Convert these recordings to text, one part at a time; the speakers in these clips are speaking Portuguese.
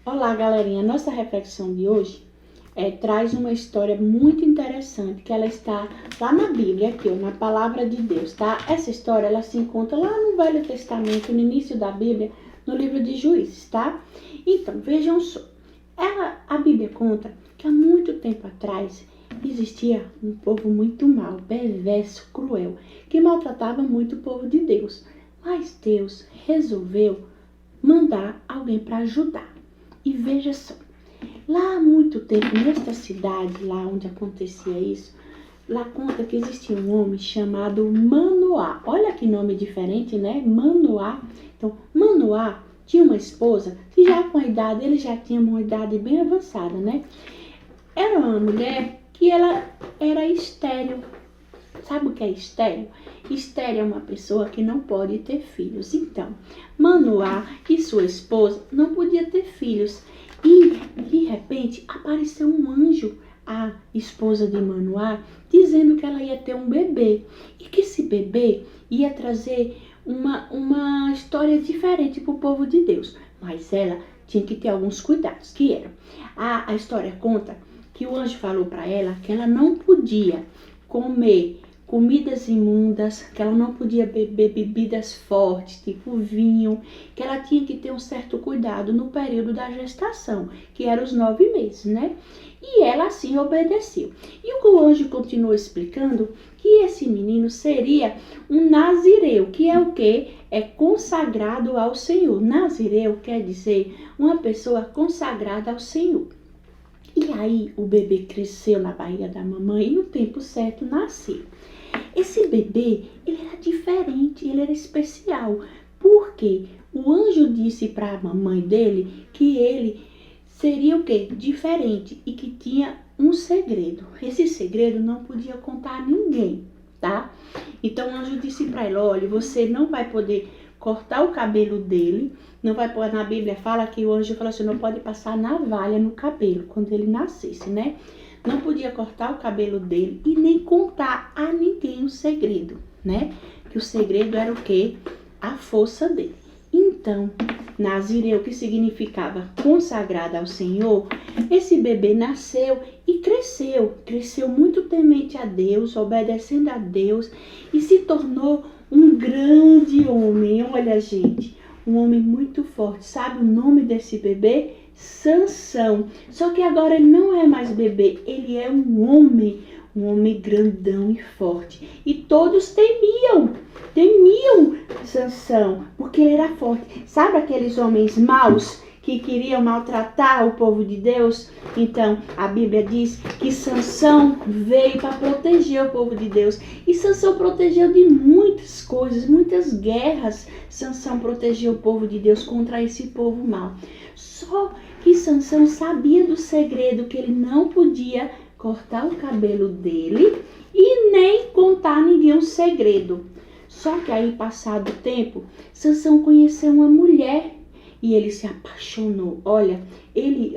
Olá, galerinha. Nossa reflexão de hoje traz uma história muito interessante, que ela está lá na Bíblia, aqui, ó, na Palavra de Deus, tá? Essa história, ela se encontra lá no Velho Testamento, no início da Bíblia, no livro de Juízes, tá? Então, vejam só. A Bíblia conta que há muito tempo atrás existia um povo muito mau, perverso, cruel, que maltratava muito o povo de Deus. Mas Deus resolveu mandar alguém para ajudar. E veja só, lá há muito tempo, nesta cidade, lá onde acontecia isso, lá conta que existia um homem chamado Manoá. Olha que nome diferente, né? Manoá. Então, Manoá tinha uma esposa que já com a idade, ele já tinha uma idade bem avançada, né? Era uma mulher que ela era estéril. Sabe o que é estéril? Estéril é uma pessoa que não pode ter filhos. Então, Manoá e sua esposa não podiam ter filhos. E, de repente, apareceu um anjo, a esposa de Manoá, dizendo que ela ia ter um bebê. E que esse bebê ia trazer uma história diferente para o povo de Deus. Mas ela tinha que ter alguns cuidados, que eram. A história conta que o anjo falou para ela que ela não podia comer comidas imundas, que ela não podia beber bebidas fortes, tipo vinho, que ela tinha que ter um certo cuidado no período da gestação, que era os 9 meses, né? E ela assim obedeceu. E o anjo continuou explicando que esse menino seria um nazireu, que é o quê? É consagrado ao Senhor. Nazireu quer dizer uma pessoa consagrada ao Senhor. E aí o bebê cresceu na barriga da mamãe e no tempo certo nasceu. Esse bebê, ele era diferente, ele era especial, porque o anjo disse para a mamãe dele que ele seria o quê? Diferente e que tinha um segredo. Esse segredo não podia contar a ninguém, tá? Então o anjo disse para ele, olha, você não vai poder cortar o cabelo dele, não vai pôr, na Bíblia fala que o anjo falou assim, não pode passar navalha no cabelo quando ele nascesse, né? Não podia cortar o cabelo dele e nem contar a ninguém o segredo, né? Que o segredo era o quê? A força dele. Então, Nazireu, que significava consagrada ao Senhor, esse bebê nasceu e cresceu muito temente a Deus, obedecendo a Deus e se tornou um grande homem. Olha, gente, um homem muito forte. Sabe o nome desse bebê? Sansão. Só que agora ele não é mais bebê, ele é um homem grandão e forte. E todos temiam Sansão, porque ele era forte. Sabe aqueles homens maus que queriam maltratar o povo de Deus? Então, a Bíblia diz que Sansão veio para proteger o povo de Deus. E Sansão protegeu de muitas coisas, muitas guerras. Sansão protegeu o povo de Deus contra esse povo mau. Só que Sansão sabia do segredo, que ele não podia cortar o cabelo dele e nem contar a ninguém um segredo. Só que aí, passado o tempo, Sansão conheceu uma mulher e ele se apaixonou. Olha,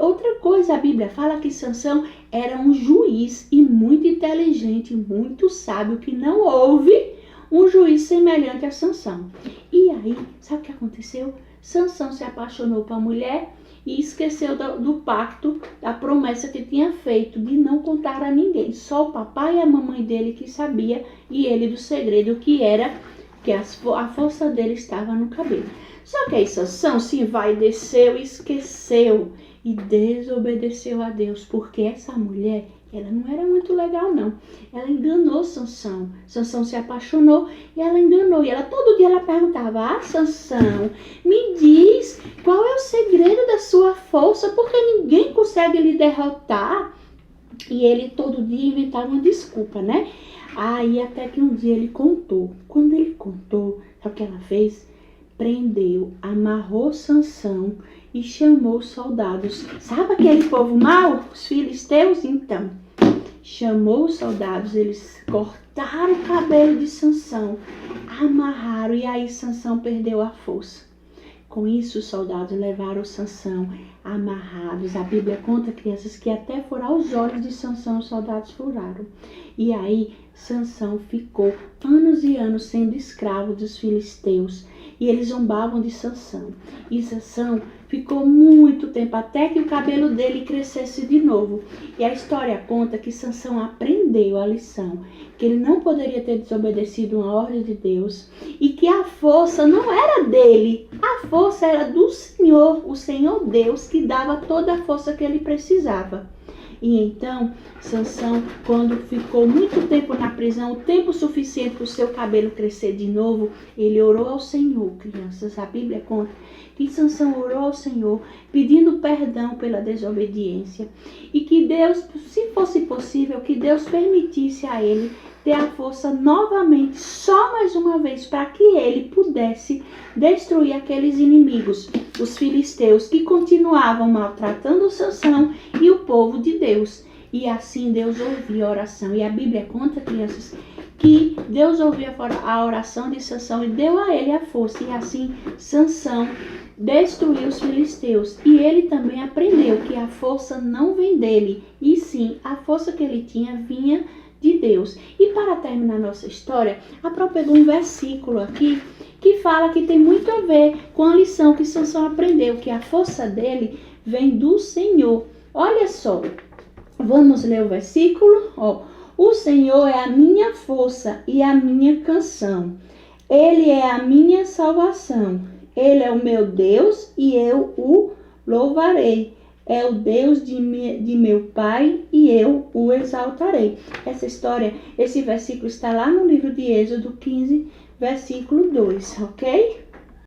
outra coisa, a Bíblia fala que Sansão era um juiz e muito inteligente, muito sábio, que não houve um juiz semelhante a Sansão. E aí, sabe o que aconteceu? Sansão se apaixonou por a mulher e esqueceu do pacto, da promessa que tinha feito de não contar a ninguém. Só o papai e a mamãe dele que sabia e ele do segredo que era que a força dele estava no cabelo. Só que aí Sansão se envaideceu, esqueceu e desobedeceu a Deus, porque essa mulher, ela não era muito legal não. Ela enganou Sansão. Sansão se apaixonou e ela enganou. E todo dia ela perguntava, Sansão, me diz qual é o segredo da sua força, porque ninguém consegue lhe derrotar. E ele todo dia inventava uma desculpa, né? Aí até que um dia ele contou. Quando ele contou, sabe o que ela fez? Prendeu, amarrou Sansão e chamou os soldados. Sabe aquele povo mau? Os filisteus? Então, chamou os soldados, eles cortaram o cabelo de Sansão, amarraram e aí Sansão perdeu a força. Com isso, os soldados levaram Sansão amarrados. A Bíblia conta, crianças, que até furar os olhos de Sansão, os soldados furaram. E aí, Sansão ficou anos e anos sendo escravo dos filisteus. e eles zombavam de Sansão. E Sansão ficou muito tempo até que o cabelo dele crescesse de novo. E a história conta que Sansão aprendeu a lição, que ele não poderia ter desobedecido uma ordem de Deus e que a força não era dele, a força era do Senhor, o Senhor Deus, que dava toda a força que ele precisava. E então, Sansão, quando ficou muito tempo na prisão, o tempo suficiente para o seu cabelo crescer de novo, ele orou ao Senhor, crianças. A Bíblia conta que Sansão orou ao Senhor, pedindo perdão pela desobediência. E que Deus, se fosse possível, que Deus permitisse a ele ter a força novamente, só mais uma vez, para que ele pudesse destruir aqueles inimigos, os filisteus, que continuavam maltratando Sansão e o povo de Deus. E assim Deus ouviu a oração. E a Bíblia conta, crianças, que Deus ouviu a oração de Sansão e deu a ele a força. E assim Sansão destruiu os filisteus. E ele também aprendeu que a força não vem dele, e sim, a força que ele tinha vinha de Deus. E para terminar nossa história, a Pró pegou um versículo aqui que fala que tem muito a ver com a lição que Sansão aprendeu, que a força dele vem do Senhor. Olha só, vamos ler o versículo? O Senhor é a minha força e a minha canção. Ele é a minha salvação. Ele é o meu Deus e eu o louvarei. É o Deus de meu pai e eu o exaltarei. Essa história, esse versículo está lá no livro de Êxodo 15, versículo 2, ok?